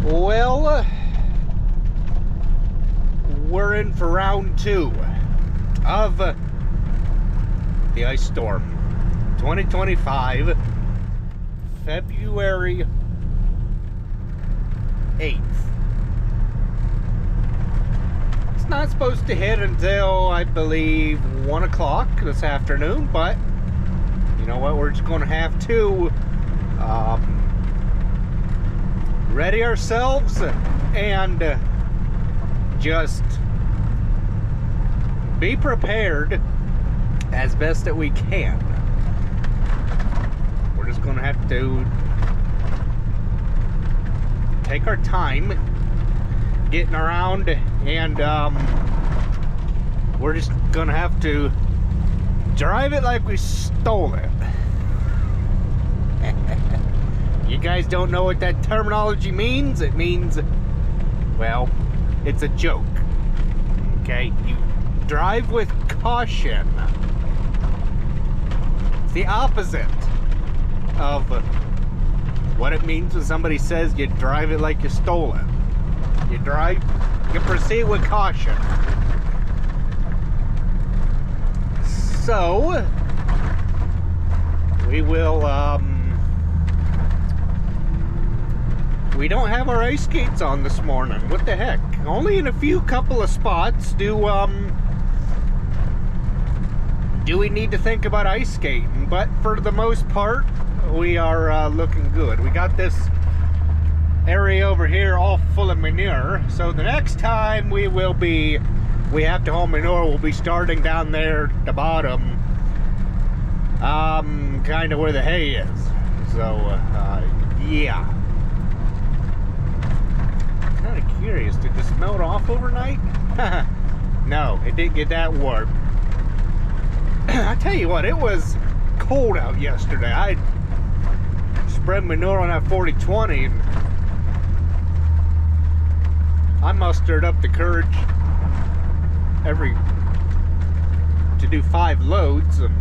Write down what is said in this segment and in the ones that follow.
Well, we're in for round 2 of the ice storm 2025, February 8th. It's not supposed to hit until, I believe, 1 o'clock this afternoon, but you know what, we're just going to have to ready ourselves and just be prepared as best that we can. We're just going to have to take our time getting around, and we're just going to have to drive it like we stole it. You guys don't know what that terminology means? It means, well, it's a joke. Okay? You drive with caution. It's the opposite of what it means when somebody says you drive it like you stole it. You proceed with caution. So, we will, we don't have our ice skates on this morning. What the heck? Only in a couple of spots do we need to think about ice skating, but for the most part, we are looking good. We got this area over here all full of manure, so the next time we have to haul manure, we'll be starting down there at the bottom, kind of where the hay is. So, yeah. Kind of curious, did this melt off overnight? No, it didn't get that warm. I tell you what, it was cold out yesterday. I spread manure on that 40-20, and I mustered up the courage to do 5 loads, and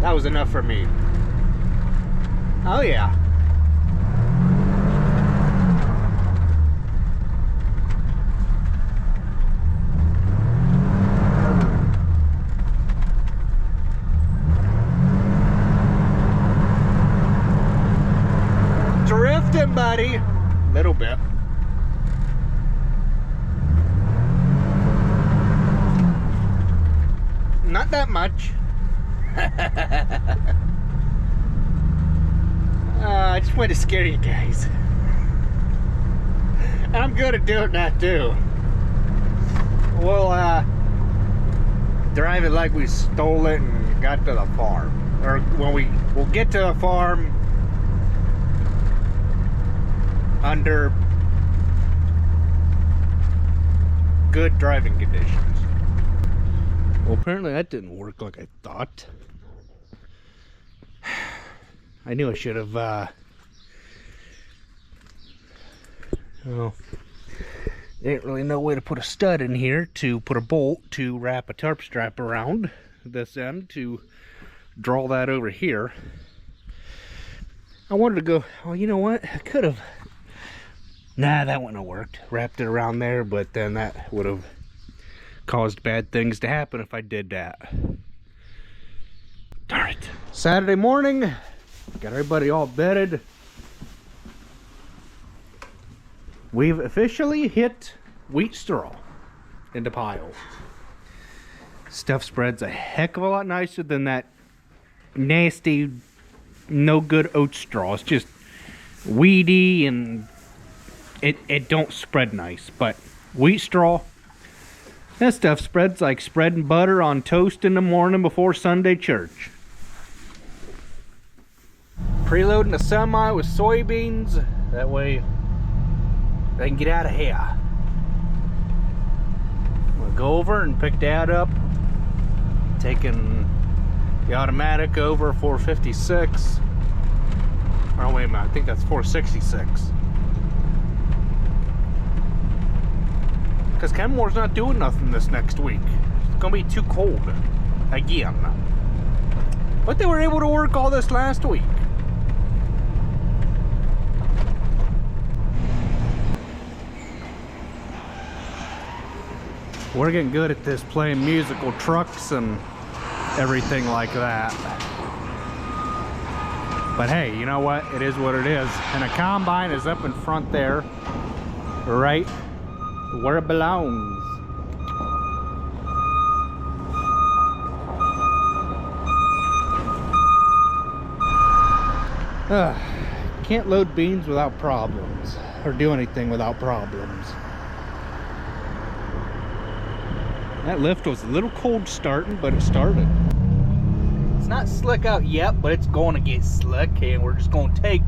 that was enough for me. Oh yeah. Drifting, buddy. Little bit. Not that much. I just wanted to scare you guys. And I'm good at doing that too. We'll drive it like we stole it and got to the farm. Or when we'll get to the farm under good driving conditions. Well, apparently that didn't work like I thought. I knew I should have, well, there ain't really no way to put a stud in here to put a bolt to wrap a tarp strap around this end to draw that over here. I wanted to go, oh, you know what? I could have, nah, that wouldn't have worked. Wrapped it around there, but then that would have caused bad things to happen if I did that. Darn it. Saturday morning, got everybody all bedded. We've officially hit wheat straw in the pile. Stuff spreads a heck of a lot nicer than that nasty, no good oat straw. It's just weedy and it don't spread nice, but wheat straw, that stuff spreads like spreading butter on toast in the morning before Sunday church. Preloading the semi with soybeans, that way they can get out of here. We'll go over and pick Dad up, taking the automatic over 456. Oh wait a minute, I think that's 466. Because Kenmore's not doing nothing this next week. It's gonna be too cold again. But they were able to work all this last week. We're getting good at this, playing musical trucks and everything like that. But hey, you know what? It is what it is. And a combine is up in front there, right where it belongs. Can't load beans without problems, or do anything without problems. That lift was a little cold starting, but it started. It's not slick out yet, but it's going to get slick, and we're just going to take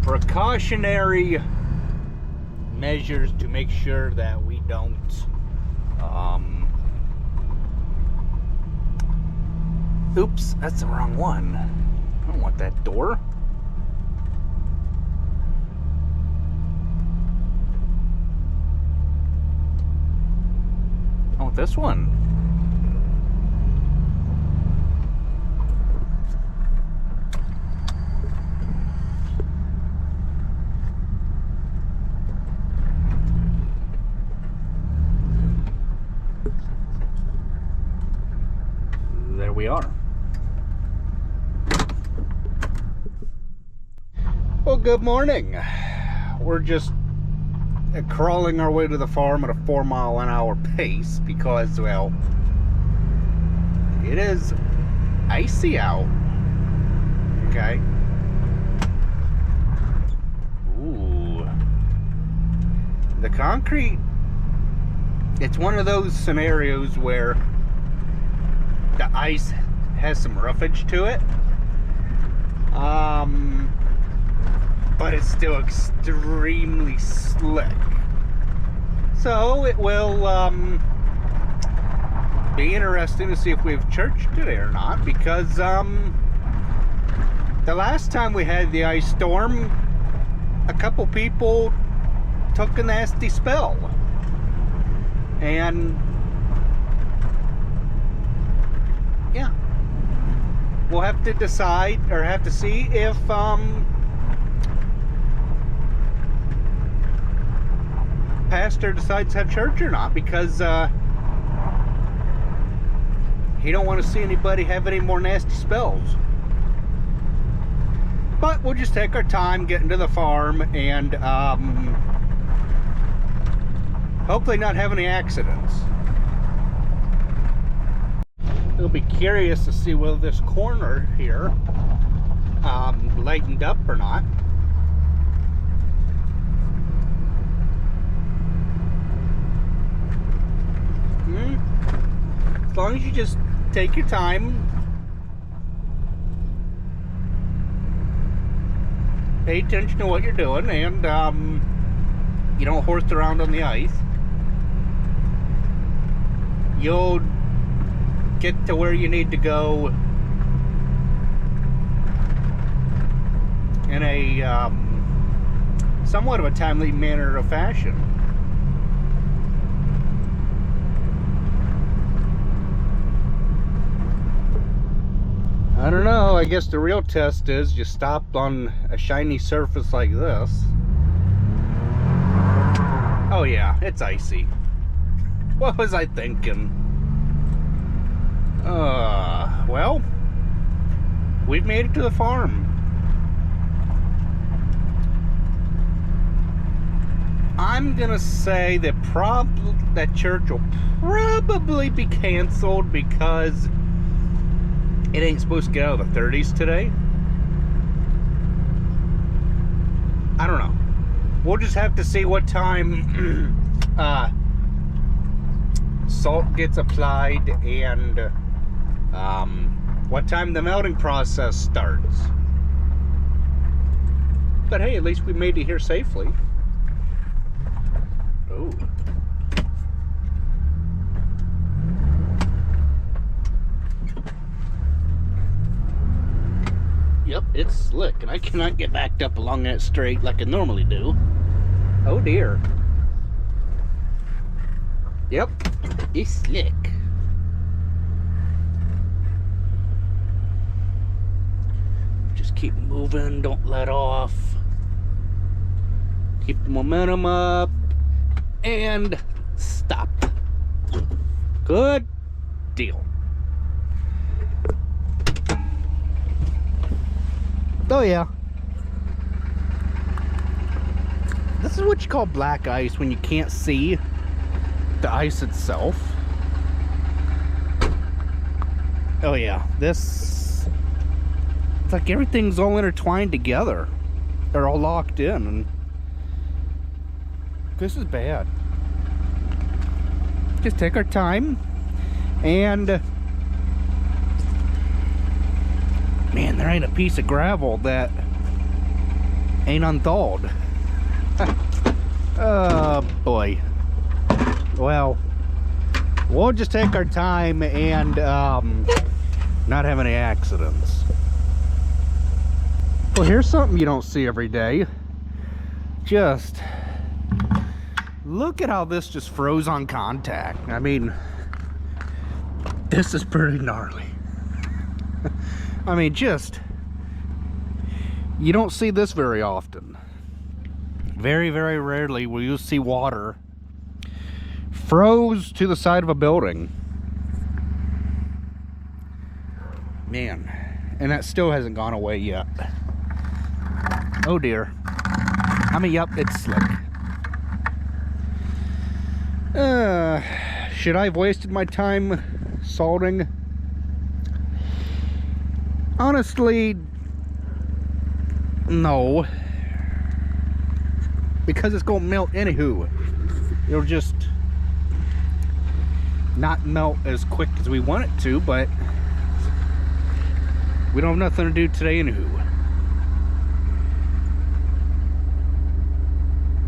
precautionary measures to make sure that we don't oops, that's the wrong one. I don't want that door. I want this one. There we are. Well, good morning. We're just crawling our way to the farm at a 4-mile-an-hour pace because, well, it is icy out. Okay. Ooh. The concrete, it's one of those scenarios where the ice has some roughage to it. But it's still extremely slick. So it will be interesting to see if we have church today or not, because the last time we had the ice storm, a couple people took a nasty spell. And yeah, we'll have to decide, or have to see if pastor decides to have church or not, because he don't want to see anybody have any more nasty spells. But we'll just take our time getting to the farm and hopefully not have any accidents. We'll be curious to see whether this corner here lightened up or not. As long as you just take your time, pay attention to what you're doing, and you don't horse around on the ice, you'll get to where you need to go in a somewhat of a timely manner of fashion. I don't know, I guess the real test is you stop on a shiny surface like this. Oh yeah, it's icy. What was I thinking? Well, we've made it to the farm. I'm gonna say that that church will probably be canceled because it ain't supposed to get out of the 30s today. I don't know. We'll just have to see what time salt gets applied and what time the melting process starts. But hey, at least we made it here safely. Oh. Yep, it's slick, and I cannot get backed up along that straight like I normally do. Oh dear. Yep, it's slick. Just keep moving, don't let off. Keep the momentum up, and stop. Good deal. Oh yeah. This is what you call black ice when you can't see the ice itself. Oh yeah, this, it's like everything's all intertwined together. They're all locked in, and this is bad. Just take our time, and man, there ain't a piece of gravel that ain't unthawed. Oh boy. Well, we'll just take our time and not have any accidents. Well, here's something you don't see every day. Just look at how this just froze on contact. I mean, this is pretty gnarly. I mean, just, you don't see this very often. Very, very rarely will you see water froze to the side of a building. Man, and that still hasn't gone away yet. Oh dear. I mean, yep, it's slick. Should I have wasted my time salting? Honestly, no. Because it's gonna melt anywho. It'll just not melt as quick as we want it to, but we don't have nothing to do today anywho.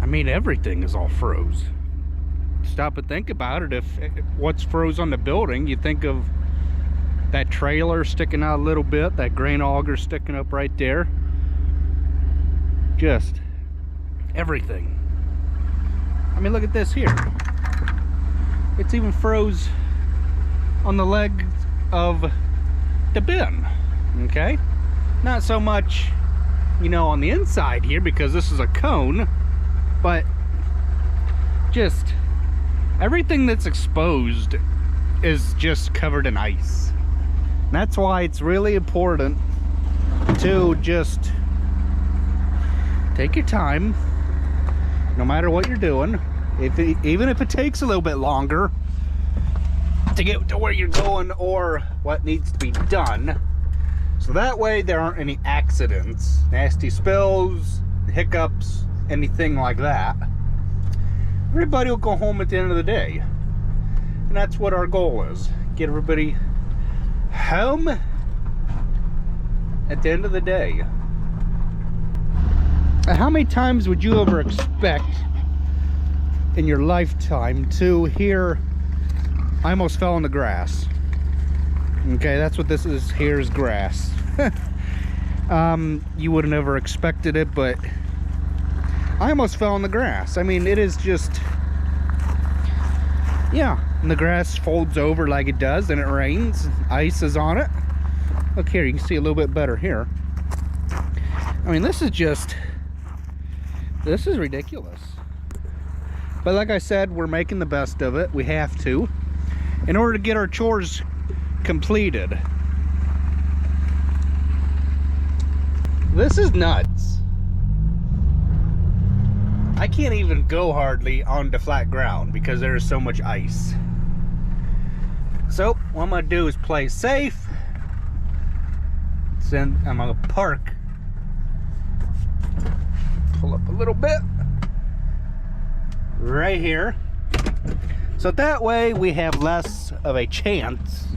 I mean, everything is all froze. Stop and think about it. If what's froze on the building, you think of that trailer sticking out a little bit, that grain auger sticking up right there. Just everything. I mean, look at this here. It's even froze on the legs of the bin. Okay, not so much, you know, on the inside here because this is a cone, but just everything that's exposed is just covered in ice. And that's why it's really important to just take your time, no matter what you're doing. Even if it takes a little bit longer to get to where you're going or what needs to be done, so that way there aren't any accidents, nasty spills, hiccups, anything like that. Everybody will go home at the end of the day, and that's what our goal is. Get everybody home at the end of the day. How many times would you ever expect in your lifetime to hear, I almost fell in the grass? Okay, that's what this is. Here's grass. You would have never expected it, but I almost fell in the grass. I mean, it is just, yeah, and the grass folds over like it does, and it rains, ice is on it. Look here, you can see a little bit better here. I mean, this is just, this is ridiculous. But like I said, we're making the best of it. We have to, in order to get our chores completed. This is nuts. I can't even go hardly onto flat ground because there is so much ice. So what I'm gonna do is play safe. Then I'm gonna park. Pull up a little bit. Right here. So that way we have less of a chance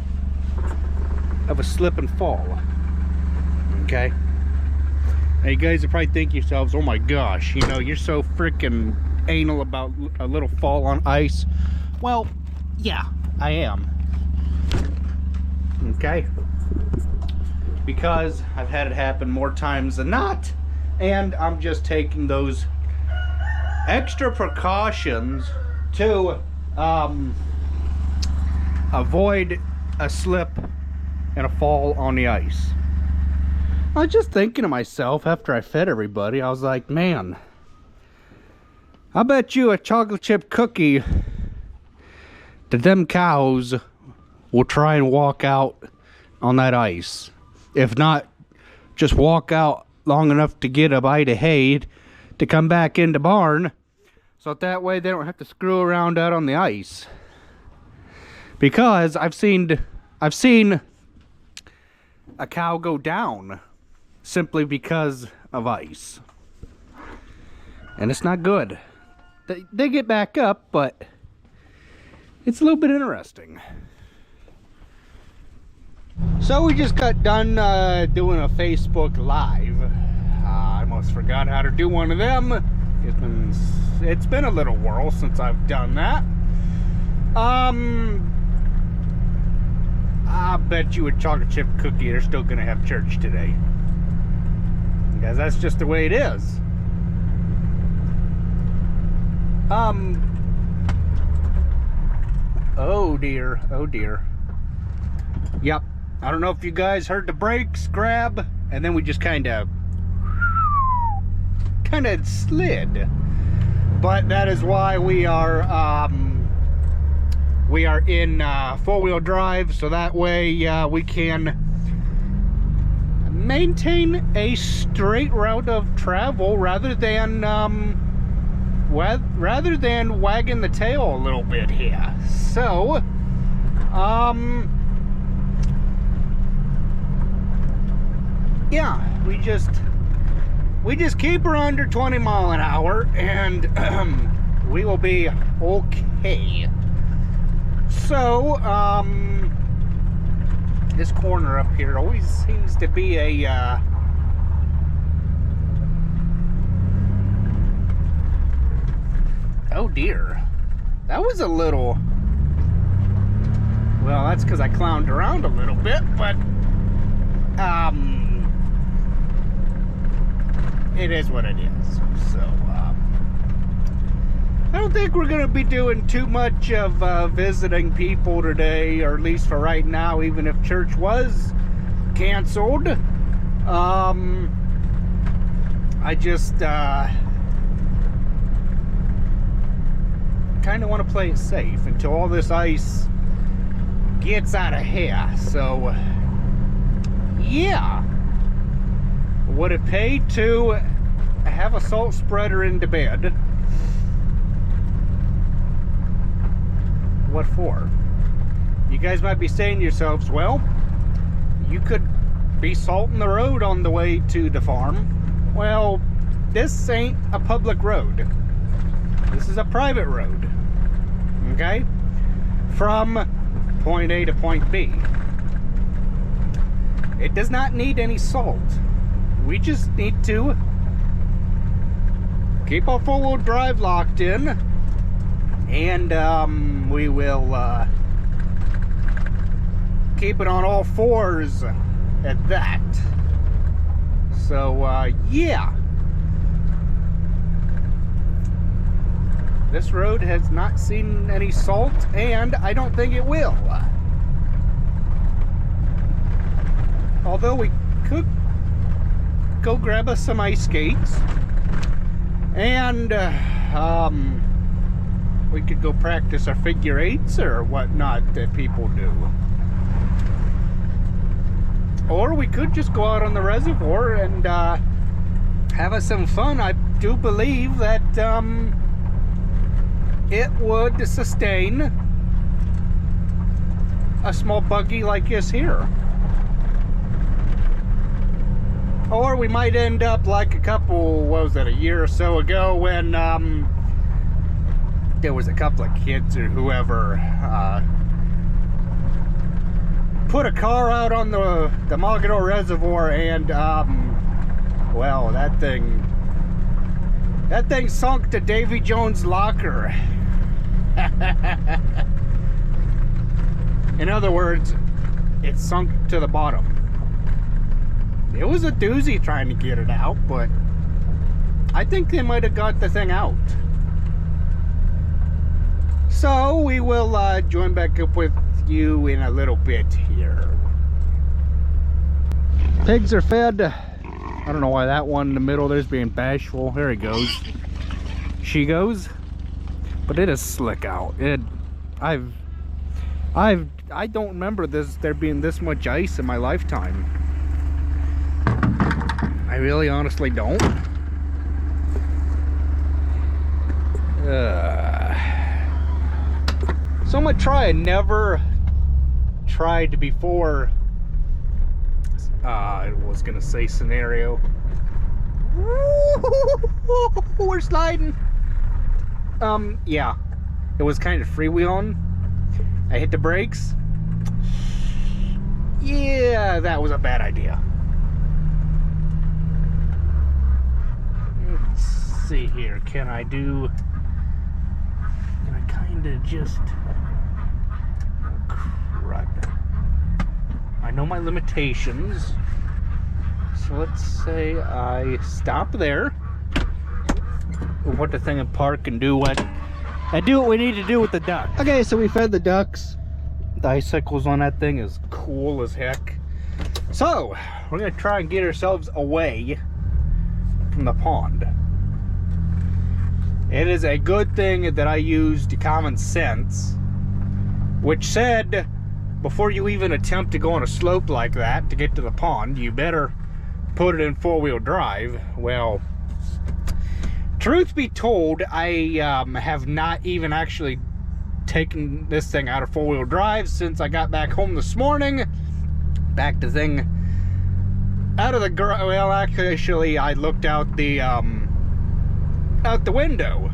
of a slip and fall. Okay? Now you guys will probably think yourselves, oh my gosh, you know, you're so freaking anal about a little fall on ice. Well, yeah, I am. Okay? Because I've had it happen more times than not, and I'm just taking those extra precautions to avoid a slip and a fall on the ice. I was just thinking to myself after I fed everybody, I was like, man, I bet you a chocolate chip cookie that them cows will try and walk out on that ice. If not, just walk out long enough to get a bite of hay to come back in the barn, so that way they don't have to screw around out on the ice. Because I've seen a cow go down simply because of ice, and it's not good. They get back up, but it's a little bit interesting. So we just got done doing a Facebook Live. I almost forgot how to do one of them. It's been a little while since I've done that. I bet you a chocolate chip cookie they're still gonna have church today, because that's just the way it is. Oh dear, oh dear. Yep, I don't know if you guys heard the brakes grab, and then we just kind of slid. But that is why we are in four-wheel drive, so that way we can maintain a straight route of travel rather than wagging the tail a little bit here. So yeah, we just keep her under 20 mile an hour, and we will be okay. So this corner up here always seems to be a oh dear, that was a little, well, that's because I clowned around a little bit, but it is what it is. So I don't think we're gonna be doing too much of visiting people today, or at least for right now, even if church was canceled. I just kind of want to play it safe until all this ice gets out of hand. So yeah, would it pay to have a salt spreader into bed? What for? You guys might be saying to yourselves, well, you could be salting the road on the way to the farm. Well, this ain't a public road. This is a private road. Okay? From point A to point B. It does not need any salt. We just need to keep our four-wheel drive locked in, and we will keep it on all fours at that. So yeah, this road has not seen any salt, and I don't think it will. Although we could go grab us some ice skates, and we could go practice our figure eights or whatnot that people do. Or we could just go out on the reservoir and have us some fun. I do believe that it would sustain a small buggy like this here. Or we might end up like a couple, what was that, a year or so ago, when there was a couple of kids or whoever put a car out on the Mogador Reservoir, and well, that thing sunk to Davy Jones' locker. In other words, it sunk to the bottom. It was a doozy trying to get it out, but I think they might have got the thing out. So we will join back up with you in a little bit here. Pigs are fed. I don't know why that one in the middle there's being bashful. There he goes. She goes. But it is slick out. I've I don't remember there being this much ice in my lifetime. I really honestly don't. So I'm gonna try a never tried before. I was gonna say scenario. We're sliding. Yeah, it was kind of freewheeling. I hit the brakes. Yeah, that was a bad idea. Let's see here. Can I kind of just... Crud. I know my limitations. So let's say I stop there. We'll put the thing in park and do what we need to do with the duck. Okay, so we fed the ducks. The icicles on that thing is cool as heck. So we're gonna try and get ourselves away from the pond. It is a good thing that I used common sense, which said before you even attempt to go on a slope like that to get to the pond, you better put it in four-wheel drive. Well, truth be told, I have not even actually taken this thing out of four-wheel drive since I got back home this morning. Back the thing out of the garage. Well, actually, I looked out the window.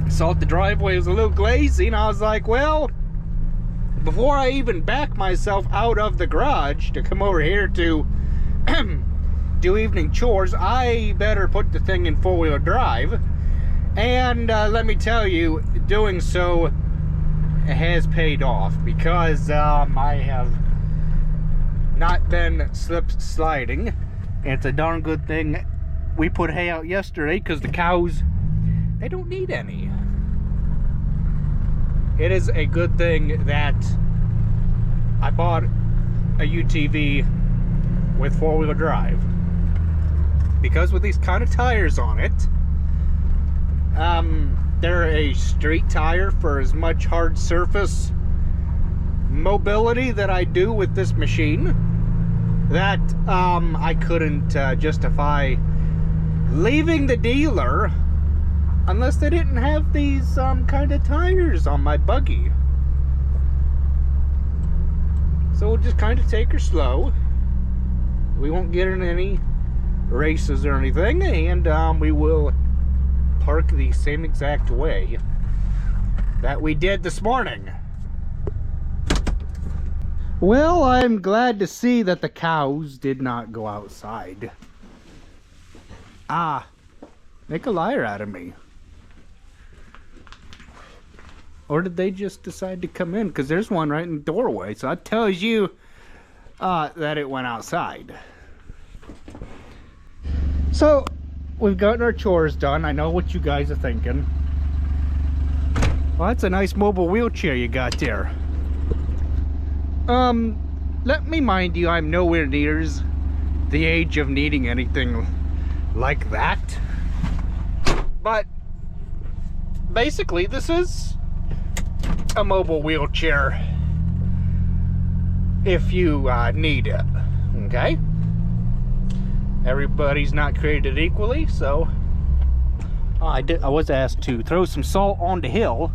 Saw the driveway was a little glazy, and I was like, well, before I even back myself out of the garage to come over here to do evening chores, I better put the thing in four-wheel drive. And let me tell you, doing so has paid off, because I have not been sliding. And it's a darn good thing we put hay out yesterday, because the cows, they don't need any. It is a good thing that I bought a UTV with four-wheel drive, because with these kind of tires on it, they're a street tire for as much hard surface mobility that I do with this machine, that I couldn't justify leaving the dealer unless they didn't have these kind of tires on my buggy. So we'll just kind of take her slow. We won't get in any races or anything, and we will park the same exact way that we did this morning. Well, I'm glad to see that the cows did not go outside. Make a liar out of me. Or did they just decide to come in? Because there's one right in the doorway, so that tells you that it went outside. So we've gotten our chores done. I know what you guys are thinking. Well, that's a nice mobile wheelchair you got there. Let me mind you, I'm nowhere near the age of needing anything like that. But basically, this is a mobile wheelchair if you need it. Okay? Everybody's not created equally, so I was asked to throw some salt on the hill.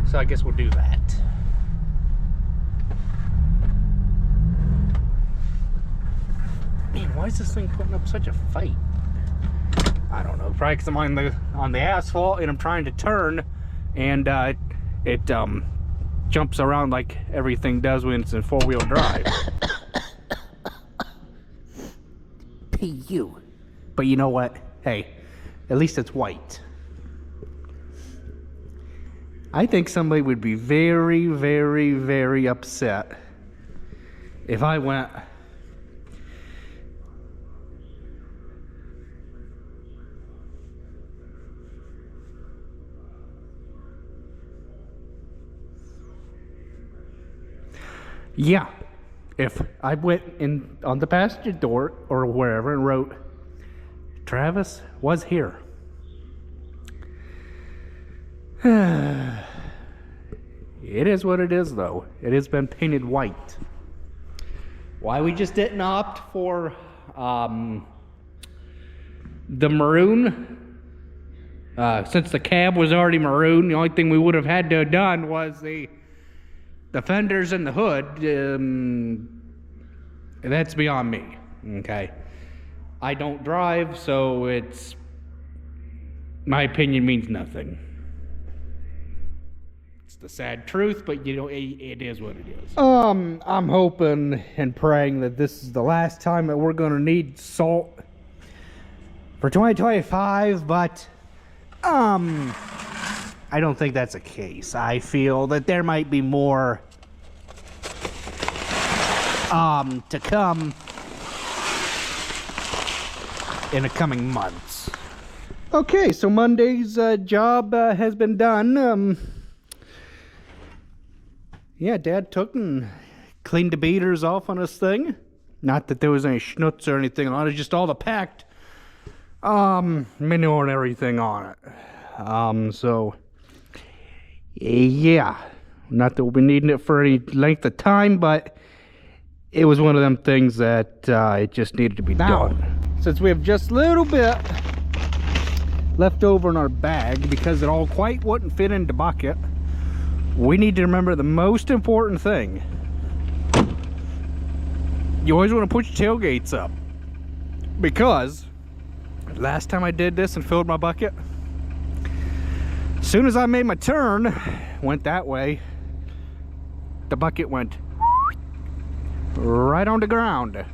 So I guess we'll do that. Man, why is this thing putting up such a fight? I don't know. Probably because I'm on the asphalt and I'm trying to turn, and it jumps around like everything does when it's in four-wheel drive. PU. But you know what? Hey, at least it's white. I think somebody would be very, very, very upset if I went yeah, if I went in on the passenger door or wherever and wrote, Travis was here. It is what it is, though. It has been painted white. Why we just didn't opt for the maroon, since the cab was already maroon, the only thing we would have had to have done was the fenders and the hood. That's beyond me. Okay, I don't drive, so it's my opinion means nothing. It's the sad truth, but you know, it is what it is. I'm hoping and praying that this is the last time that we're gonna need salt for 2025, but I don't think that's the case. I feel that there might be more to come in the coming months. Okay, so Monday's job has been done. Yeah, Dad took and cleaned the beaters off on this thing. Not that there was any schnutz or anything on it, just all the packed manure and everything on it. So yeah, not that we'll be needing it for any length of time, but it was one of them things that it just needed to be done. Since we have just a little bit left over in our bag, because it all quite wouldn't fit in the bucket, we need to remember the most important thing. You always want to put your tailgates up, because last time I did this and filled my bucket, as soon as I made my turn, went that way, the bucket went right on the ground.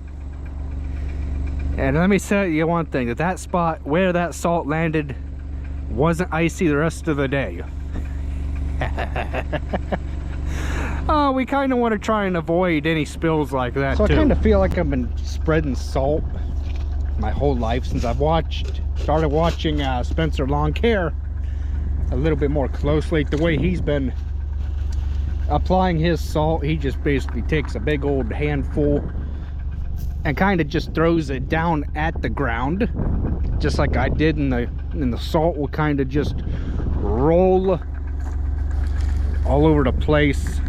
And let me tell you one thing, that spot where that salt landed wasn't icy the rest of the day. Oh, we kind of want to try and avoid any spills like that, so too. I kind of feel like I've been spreading salt my whole life since I've started watching Spencer Lawn Care a little bit more closely. The way he's been applying his salt, he just basically takes a big old handful and kind of just throws it down at the ground, just like I did, and the salt will kind of just roll all over the place,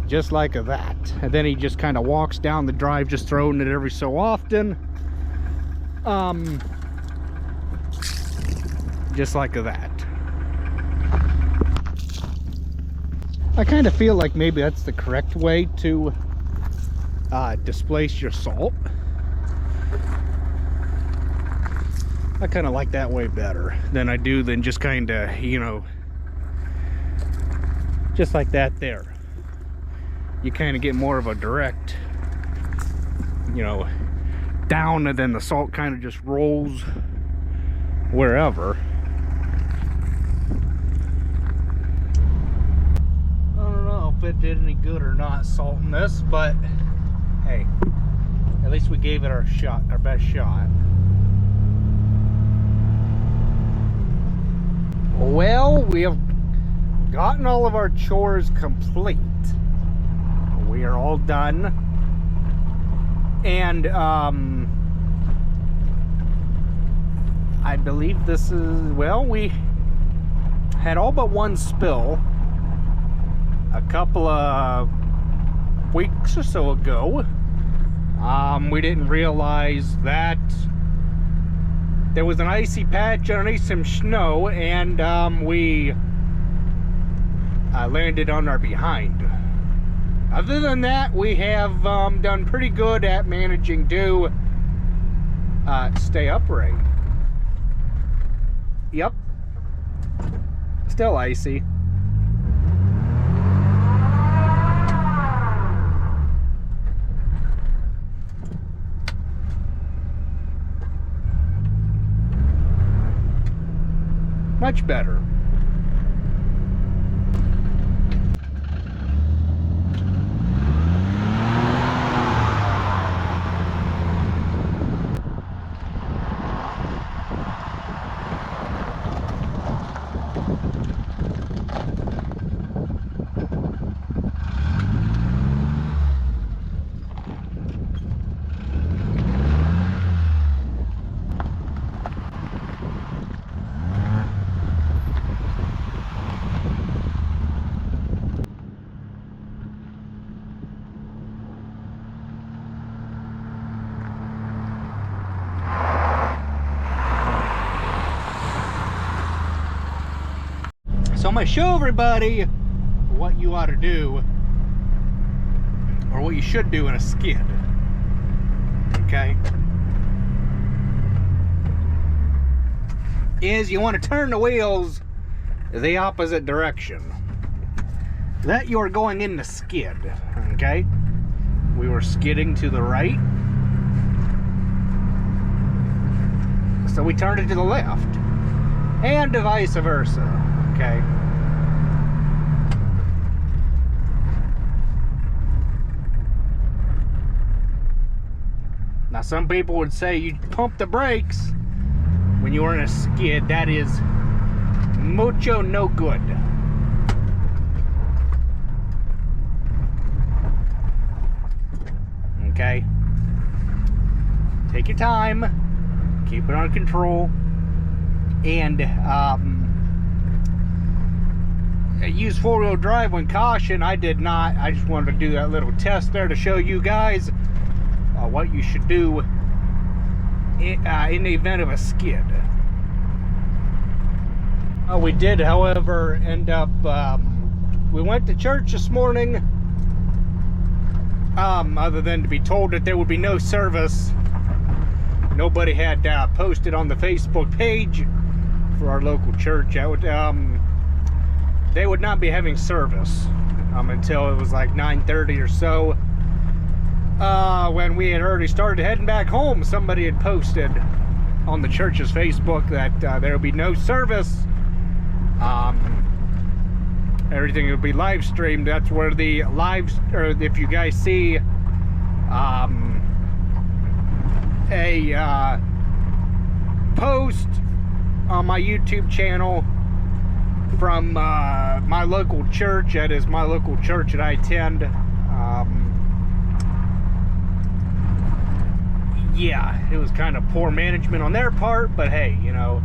just like that. And then he just kind of walks down the drive, just throwing it every so often, just like that. I kind of feel like maybe that's the correct way to displace your salt. I kind of like that way better than I do than just kind of, you know, just like that there. You kind of get more of a direct, you know, down, and then the salt kind of just rolls wherever. I don't know if it did any good or not salting this, but hey, at least we gave it our shot, our best shot. Well, we have gotten all of our chores complete. We are all done. And I believe this is, well, we had all but one spill a couple of weeks or so ago. We didn't realize that there was an icy patch underneath some snow, and we landed on our behind. Other than that, we have done pretty good at managing to stay upright. Yep, still icy. Much better. So I'm going to show everybody what you ought to do, or what you should do in a skid. Okay? Is you want to turn the wheels the opposite direction that you are going in the skid. Okay? We were skidding to the right, so we turned it to the left, and vice versa. Okay? Now some people would say you pump the brakes when you're in a skid. That is mucho no good. Okay? Take your time, keep it under control, and use four-wheel drive when caution. I did not. I just wanted to do that little test there to show you guys what you should do in the event of a skid. We did, however, end up, we went to church this morning, other than to be told that there would be no service. Nobody had posted on the Facebook page for our local church. They would not be having service until it was like 9:30 or so. When we had already started heading back home, somebody had posted on the church's Facebook that there would be no service. Everything would be live streamed. That's where the lives, or if you guys see a post on my YouTube channel from my local church, that is my local church that I attend. Yeah, it was kind of poor management on their part, but hey, you know,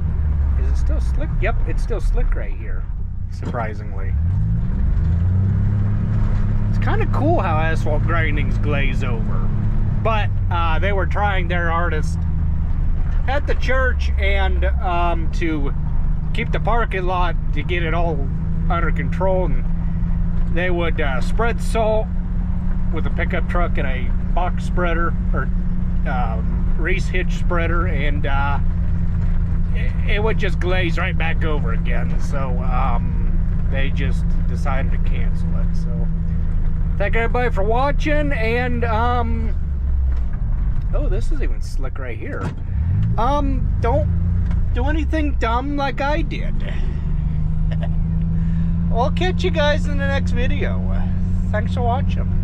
is it still slick? Yep, it's still slick right here, surprisingly. It's kind of cool how asphalt grindings glaze over, but they were trying their hardest at the church and to keep the parking lot, to get it all under control, and they would spread salt with a pickup truck and a box spreader, or Reese hitch spreader, and it would just glaze right back over again. So they just decided to cancel it. So thank everybody for watching, and oh, this is even slick right here. Don't do anything dumb like I did. I'll catch you guys in the next video. Thanks for watching.